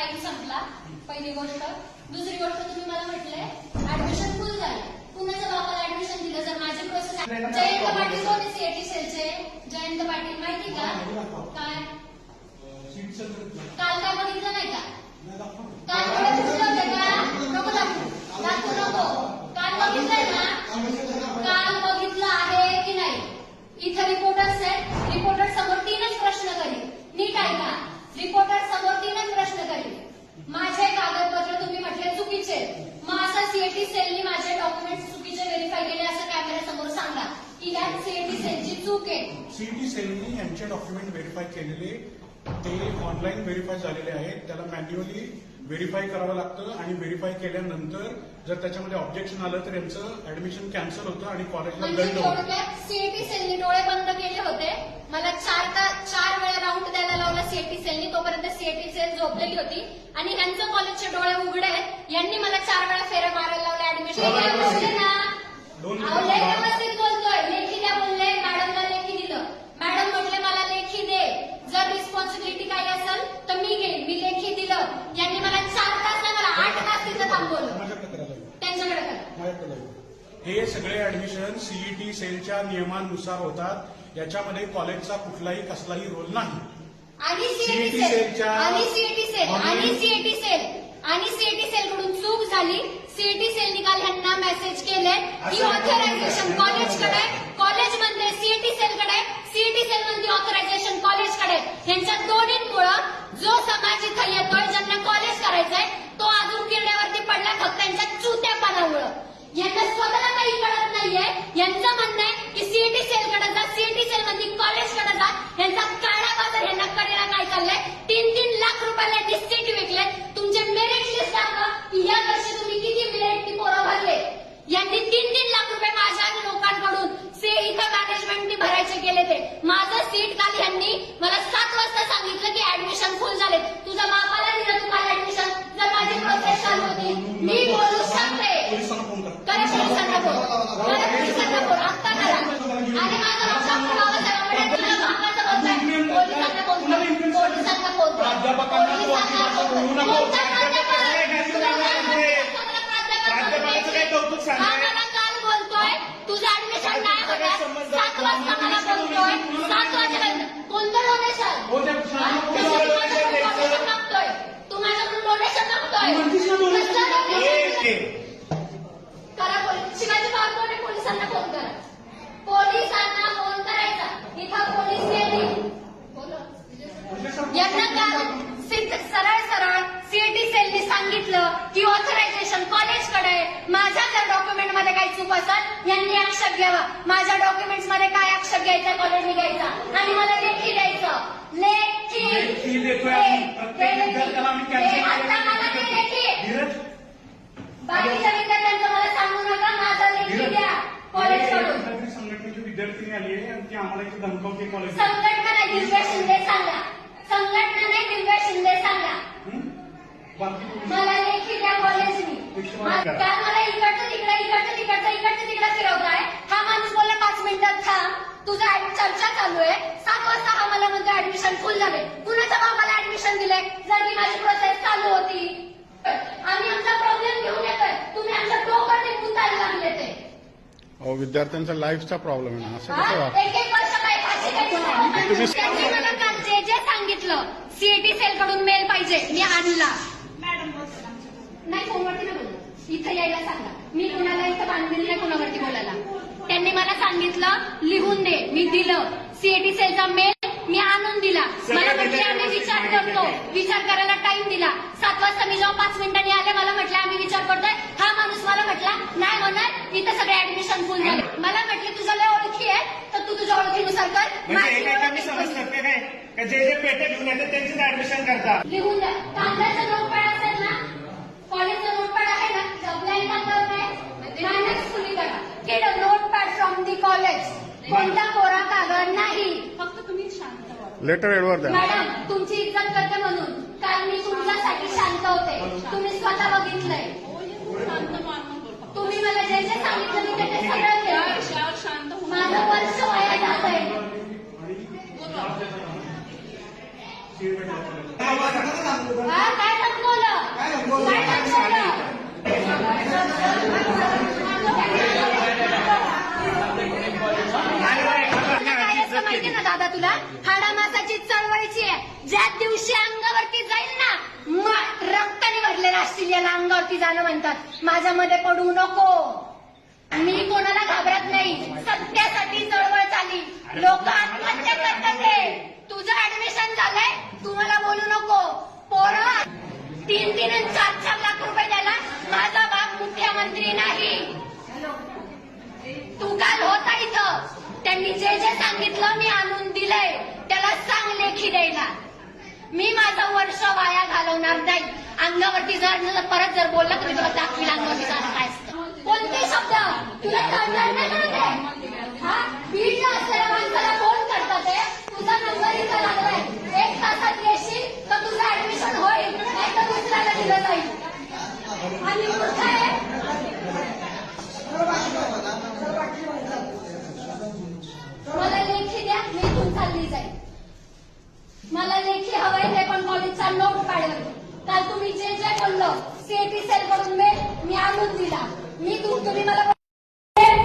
Time संपला, पहिली गोष्ट. दुसरी गोष्ट, तुम्ही मला म्हटलंय ऍडमिशन फुल झालं. कुणाच्या बापाला ऍडमिशन दिलं? जर माझी प्रोसेस. जयंत पाटील कोण सीएटी सेलचे? जयंत पाटील माहिती का? काय काल काय बघितलं नाही का? काल थोडे दिसले होते का? नको दाखवू नको. काल बघितलंय ना? काल बघितलं आहे की नाही? इथं रिपोर्टर्स आहेत. रिपोर्टर समोर 3च प्रश्न करील. नीट ऐका. रिपोर्टर समोर 3च प्रश्न करील. माझे कागदपत्र तुम्ही म्हटले चुकीचे, मग असं सीएटी सेलनी माझे डॉक्युमेंट चुकीचे व्हेरीफाय केले असं कॅमेरा समोर सांगा की यात सीएटी सेलची चूक आहे. सीएटी सेलनी यांचे डॉक्युमेंट व्हेरीफाय केलेले ते ऑनलाईन व्हेरीफाय झालेले आहेत. त्याला मॅन्युअली व्हेरीफाय करावं लागतं आणि व्हेरीफाय केल्यानंतर जर त्याच्यामध्ये ऑब्जेक्शन आलं तर यांचं ऍडमिशन कॅन्सल होतं आणि कॉलेजला दंड होतो. सीएटी सेलनी डोळे बंद केले होते. मला 4 वेळा राऊंड द्यायला लावला सीएटी सेलनी. तोपर्यंत सीएटी सेल झोपलेली होती आणि यांचं कॉलेजचे डोळे उघडे आहेत. यांनी मला 4 वेळा फेऱ्या मारायला लावल्या ऍडमिशन ना. व्यवस्थित बोलतोय. लेखी द्या बोलले. मॅडमला लेखी दिलं. मॅडम म्हटले मला लेखी दे. जर रिस्पॉन्सिबिलिटी काही असेल तर मी घेईन. मी लेखी दिलं. यांनी मला 4 तास नाही, मला 8 तास तिथं थांबवलं. त्यांच्याकडे करा. हे सगळे ऍडमिशन सीईटी सेलच्या नियमानुसार होतात. याच्यामध्ये कॉलेजचा कुठलाही कसलाही रोल नाही. आणि सीएटी सेल कडून चूक झाली. सीएटी सेल निकाल ह्यांना मेसेज केले की ऑथरायझेशन कॉलेजकडे, कॉलेज म्हणते सीएटी सेलकडे, सीएटी सेल म्हणते ऑथरायझेशन कॉलेजकडे. यांच्या दोन्हींमुळं जो समाज इथं येतोय, ज्यांना कॉलेज करायचंय, तो अजून किरड्यावरती पडला फक्त त्यांच्या चुत्यापणामुळं. यांना स्वतःला काही कळत नाहीये. यांचं म्हणणं आहे की सीएटी सेलकडे जा, सीएटी सेल मध्ये कॉलेजकडे जा. यांचा काळा बाजार यांना करायला काय चाललंय? 3-3 लाख रुपयाला यांनी सीट विकले. तुमचे मेरिट लिस्ट दाखवा की या वर्षी तुम्ही किती मेरिटनी पोरं भरले. यांनी 3-3 लाख रुपये माझ्या लोकांकडून इथं मॅनेजमेंटनी भरायचे केले. ते माझं सीट काल यांनी मला 7 वाजता सांगितलं की ऍडमिशन फुल झाले. तुझ्या बापाला दिलं तुम्हाला ऍडमिशन. जर माझी प्रोसेस चालू होती, मी बोलू शकते. करा पोलिसांना फोन, करा पोलिसांना फोन, आत्ता करा. आणि माझा डॉक्टर बाबासाहेब आंबेडकर बापाचं बोलतोय. पोलिसांना फोन कर, पोलिसांना फोन कर, पोलिसांना फोन कर. मला काल बोलतोय तुझं ऍडमिशन नाही होतं. 7 वाजता मला बोलतोय. 7 वाजेपर्यंत कोणतं डोनेशन? डोनेशन मागतोय. तू माझ्याकडून डोनेशन मागतोय. करा पोलीस. शिवाजी पवार पोलिसांना फोन करा. पोलिसांना फोन करायचा. इथं पोलीस येतील. यांना काल सरळ सीएटी सेलनी सांगितलं की ऑथरायझेशन कॉलेजकडे. माझ्या जर डॉक्युमेंट मध्ये काही चूक असेल यांनी आक्षेप घ्यावा. माझ्या डॉक्युमेंट्स मध्ये काय आक्षेप घ्यायचा कॉलेजने घ्यायचा आणि मला लेखी द्यायचं. लेखी आता मला ते लेखी. बाकीच्या विद्यार्थ्यांचं मला सांगू नका. माझा लेखी द्या कॉलेजकडून. संघटनेची विद्यार्थी आली आहे आणि ती आम्हाला इथे धमकावते. कॉलेज संघटना नाही, दिव्या शिंदे सांगा. संघटना नाही, दिव्या शिंदे सांगा. मला लेखी द्या कॉलेजनी. काल मला इकडचं तिकडं फिरवताय. हा माणूस बोलला 5 मिनिटात थांब, तुझं चर्चा चालू आहे. 7 वाजता हा मला म्हणतो ऍडमिशन फुल झाले. कुणाच्या बाबाला ऍडमिशन दिलंय? जर की माझी प्रोसेस चालू होती. आम्ही आमचा प्रॉब्लेम घेऊन येतोय. तुम्ही आमच्या डोक्यात निघून जायला लागले. ते विद्यार्थ्यांचा लाईफचा प्रॉब्लेम आहे. असं कसं 1-1 वर्ष काही फाशी मला काल जे सांगितलं सीएटी सेल कडून मेल पाहिजे, मी आणला. नाही फोनवरती नाही बोललो. इथं यायला सांगा. मी कोणाला इथं बांधलेलं नाही कोणावरती बोलायला. त्यांनी मला सांगितलं लिहून दे. मी दिलं. सीएटी सेलचा मेल मी आणून दिला. मला म्हटले आम्ही विचार करतो. विचार करायला टाइम दिला. 7 वाजता मी जेव्हा 5 मिनिटांनी आले मला म्हटलं आम्ही विचार करतोय. हा माणूस मला म्हटला नाही होणार, इथं सगळे ऍडमिशन फुल झाले. मला म्हटले तुझ्या लय ओळखी आहे तर तू तुझ्या ओळखीनुसार कर. जे पेटे घेऊन येतात त्यांचीच ऍडमिशन करतात. लिहून द्या. कागदाचं नोटपॅड असेल ना, कॉलेजचं नोटपॅड आहे ना, ऑफलाईन कागदावर नाही, मायनस खुली करा. Get a notepad from the college. कोणता कोरा कागद नाही. फक्त तुम्ही शांत व्हा. लेटर एडवर द्या. मॅडम तुमची इज्जत करते म्हणून काल मी तुमच्यासाठी शांत होते. तुम्ही स्वतः बघितलंय. तुम्ही मला जे जे सांगितलं मी ते सगळं केलं. माझं वर्ष वाया जात आहे. काय माहिती ना दादा तुला हाडामासाची चळवळीची आहे. ज्या दिवशी अंगावरती जाईल ना रक्ताने भरलेला असतील याला अंगावरती जाणं म्हणतात. माझ्यामध्ये पडू नको. मी कोणाला घाबरत नाही. सत्यासाठी चळवळ चालली. लोक आत्महत्या करतात. तुझं ऍडमिशन झालंय तू मला बोलू नको. पोरं 3-3 आणि 4-4 लाख रुपये द्यायला माझा बाप मुख्यमंत्री नाही. तू काल होता इथं. त्यांनी जे जे सांगितलं मी आणून दिलंय. त्याला सांग लेखी द्यायला. मी माझं वर्ष वाया घालवणार नाही. अंगावरती जर परत जर बोलला तर मी तुला दाखवील अंगावरती जाणं काय असतं. कोणते शब्द तुला कळणार नाही कळत हा बीडला असलेल्या माणसाला फोन करतात. तुझा नंबर इथं लागलाय. 1 तासात येशील तर तुझं ऍडमिशन होईल नाही तर दुसऱ्याला दिलं जाईल. आणि मूर्ख आहे. मला लेखी द्या. मी इथून चालली जाईल. मला लेखी हवंय ते पण कॉलेजचा नोट काढेल. काल तुम्ही जे जे बोललो सीएटी सेल कडून मी आणून दिला. तुम्ही मला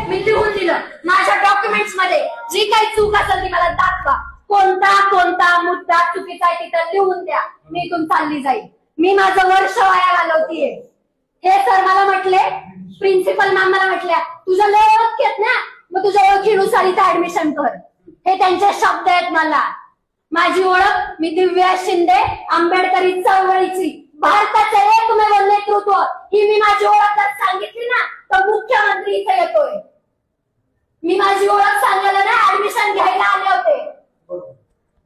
मी लिहून दिलं. माझ्या डॉक्युमेंट्स मध्ये जी काही चूक असेल ती मला दाखवा. कोणता मुद्दा चुकीचा आहे तिथं लिहून द्या. मी इथून चालली जाईल. मी माझं वर्ष वाया घालवतीये. हे सर मला म्हटले. प्रिन्सिपल मॅम मला म्हटल्या तुझ्या लय ओळख आहेत ना मग तुझ्या ओळखीनुसार इथं ऍडमिशन कर. हे त्यांचे शब्द आहेत. मला माझी ओळख मी दिव्या शिंदे आंबेडकरी चळवळीची भारताचं एकमेव नेतृत्व ही मी माझी ओळख जर सांगितली ना तर मुख्यमंत्री इथे येतोय. मी माझी ओळख सांगायला ना ऍडमिशन घ्यायला आले होते.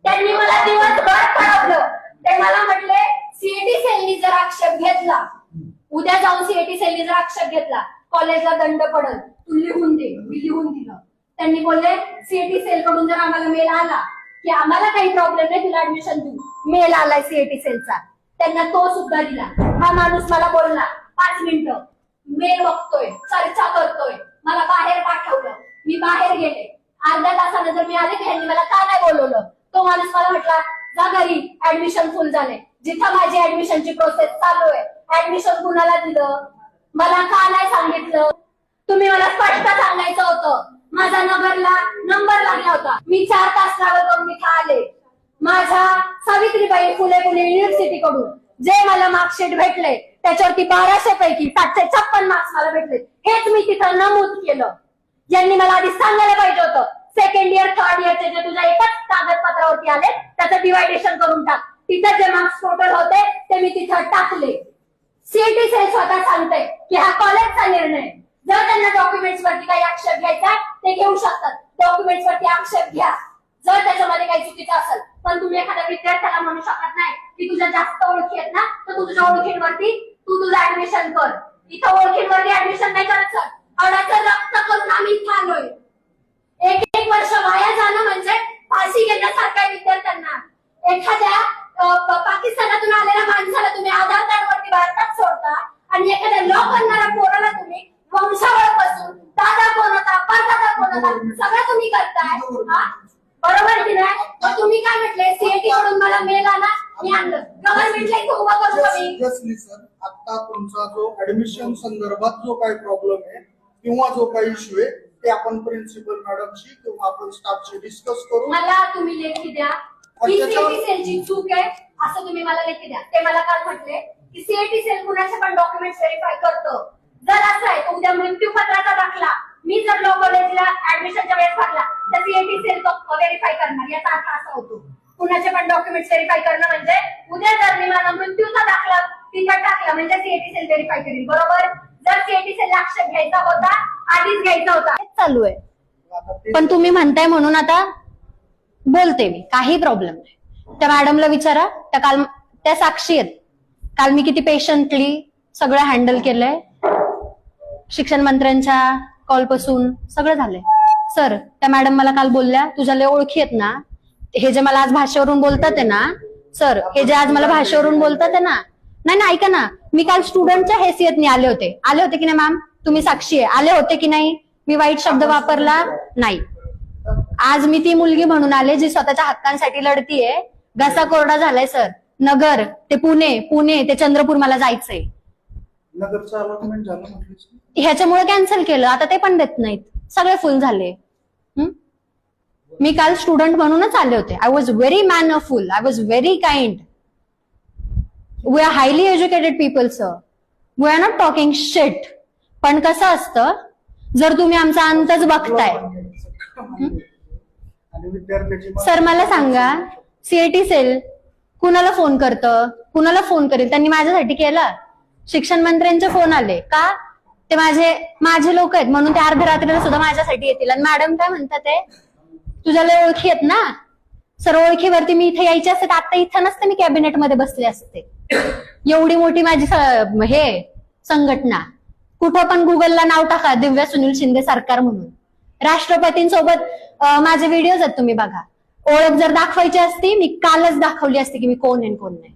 त्यांनी मला दिवसभर कळवलं. ते मला म्हटले सीएटी सेलनी जर आक्षेप घेतला उद्या जाऊन सीएटी सेलनी जर आक्षेप घेतला कॉलेजला दंड पडल. तू लिहून दे. मी लिहून दिलं. त्यांनी बोलले सीएटी सेल कडून जर आम्हाला मेल आला की आम्हाला काही प्रॉब्लेम नाही तुला ऍडमिशन देऊ. मेल आलाय सीएटी सेलचा. त्यांना तो सुद्धा दिला. हा माणूस मला बोलला 5 मिनिटं मेल बघतोय चर्चा करतोय. मला बाहेर पाठवलं. मी बाहेर गेले. अर्ध्या तासानंतर मी आले त्यांनी मला का नाही बोलवलं. तो माणूस मला म्हटला जा घरी ऍडमिशन फुल झाले. जिथं माझी ऍडमिशनची प्रोसेस चालू आहे ऍडमिशन कुणाला दिलं मला का नाही सांगितलं. तुम्ही मला स्पष्ट सांगायचं होतं. माझा नगरला नंबर लागला होता. मी 4 तास ट्रॅव्हल करून इथं आले. माझ्या सावित्रीबाई फुले पुणे युनिव्हर्सिटी कडून जे मला मार्कशीट भेटले त्याच्यावरती 1200 पैकी 756 मार्क्स मला भेटले. हेच मी तिथं नमूद केलं. यांनी मला आधी सांगायला पाहिजे होतं. 2nd इयर 3rd इयरचे जे तुझ्या एकाच कागदपत्रावरती आले त्याचं डिवायडेशन करून टाक. तिथं जे मार्क्स टोटल होते ते मी तिथं टाकले. सीएटी सेल स्वतः सांगते की हा कॉलेजचा निर्णय. जर त्यांना डॉक्युमेंट्स वरती काही आक्षेप घ्यायचा ते घेऊ शकतात. डॉक्युमेंट्स वरती आक्षेप घ्या जर त्याच्यामध्ये काही चुकीचं असेल. पण तुम्ही एखाद्या विद्यार्थ्याला म्हणू शकत नाही की तुझ्या जास्त ओळखी आहेत ना तर तू तुझ्या ओळखींवरती तू तुझं ऍडमिशन कर. इथं ओळखींवरती ऍडमिशन नाही करायचं. अडाचं रक्त करून आम्ही इथं आलोय. 1 वर्ष वाया जाणं म्हणजे फाशी घेण्यासारखं आहे विद्यार्थ्यांना. एखाद्या पाकिस्तानातून आलेल्या माणसाला तुम्ही आधार कार्ड वरती भारतात सोडता आणि एखाद्या लॉ करणाऱ्या पोराला तुम्ही वंशावळ पासून दादा कोण होता परदादा कोण होता सगळं तुम्ही करताय. बरोबर की नाही. मग तुम्ही काय म्हटले सीएटी कडून मला मेल आला मी आणलं. गव्हर्नमेंटला इथं उभं करू सिरियसली सर आता तुमचा जो ऍडमिशन संदर्भात जो काही प्रॉब्लेम आहे किंवा जो काही इश्यू आहे ते आपण प्रिन्सिपल मॅडमशी किंवा आपण स्टाफशी डिस्कस करू. मला तुम्ही लेखी द्या की सीएटी सेलची चूक आहे असं तुम्ही मला लेखी द्या. ते मला काल म्हटले की सीएटी सेल कुणाचे पण डॉक्युमेंट्स व्हेरीफाय करतो. जर असं आहे तर उद्या मृत्यूपत्राचा दाखला मी जर लॉ कॉलेजला ऍडमिशनच्या वेळेस भरला तर सीएटी सेल तो व्हेरीफाय करणार. याचा अर्थ असा होतो कुणाचे पण डॉक्युमेंट्स व्हेरीफाय करणं म्हणजे उद्या जर मी माझा मृत्यूचा दाखला तिथं टाकला म्हणजे सीएटी सेल व्हेरीफाय करेल. बरोबर. जर सीएटी सेल आक्षेप घ्यायचा होता आधीच घ्यायचा होता. चालू आहे पण तुम्ही म्हणताय म्हणून आता बोलते मी. काही प्रॉब्लेम नाही. त्या मॅडमला विचारा. त्या साक्षी आहेत. काल मी किती पेशंटली सगळं हँडल केलंय. शिक्षण मंत्र्यांच्या कॉलपासून सगळं झालंय. सर त्या मॅडम मला काल बोलल्या तुझ्या लय ओळखी आहेत ना. हे जे मला आज भाषेवरून बोलतात आहे ना सर हे जे आज मला भाषेवरून बोलतात आहे ना नाही ना ऐका ना मी काल स्टुडंटच्या हैसियतने आले होते की नाही मॅम. तुम्ही साक्षी आहे. आले होते की नाही. मी वाईट शब्द वापरला नाही. आज मी ती मुलगी म्हणून आले जी स्वतःच्या हक्कांसाठी लढतीये. घसा कोरडा झालाय सर. नगर ते पुणे ते चंद्रपूर मला जायचंय. नगरचं अलॉटमेंट झालं म्हटलं. ह्याच्यामुळे कॅन्सल केलं, आता ते पण देत नाहीत, सगळे फुल झाले. मी काल स्टुडंट म्हणूनच आले होते. I was very mannerful, I was very kind. We are highly educated people sir, we are not talking shit. पण कसं असतं, जर तुम्ही आमचा अंतच बघताय. आणि विद्यार्थ्याची सर मला सांगा, सीएटी सेल कुणाला फोन करतं, कुणाला फोन करेल? त्यांनी माझ्यासाठी केलं. शिक्षण मंत्र्यांचे फोन आले का? ते माझे लोक आहेत म्हणून ते अर्ध्या रात्रीला सुद्धा माझ्यासाठी येतील. आणि मॅडम काय म्हणतात, ते तुझ्याला ओळखी आहेत ना? सर ओळखीवरती मी इथे यायचे असते तर आता इथं नसते, मी कॅबिनेटमध्ये बसले असते. एवढी मोठी माझी संघटना. कुठं पण गुगलला नाव टाका, दिव्या सुनील शिंदे सरकार म्हणून. राष्ट्रपतींसोबत माझे व्हिडिओज आहेत, तुम्ही बघा. ओळख जर दाखवायची असती, मी कालच दाखवली असती की मी कोण आहे कोण नाही.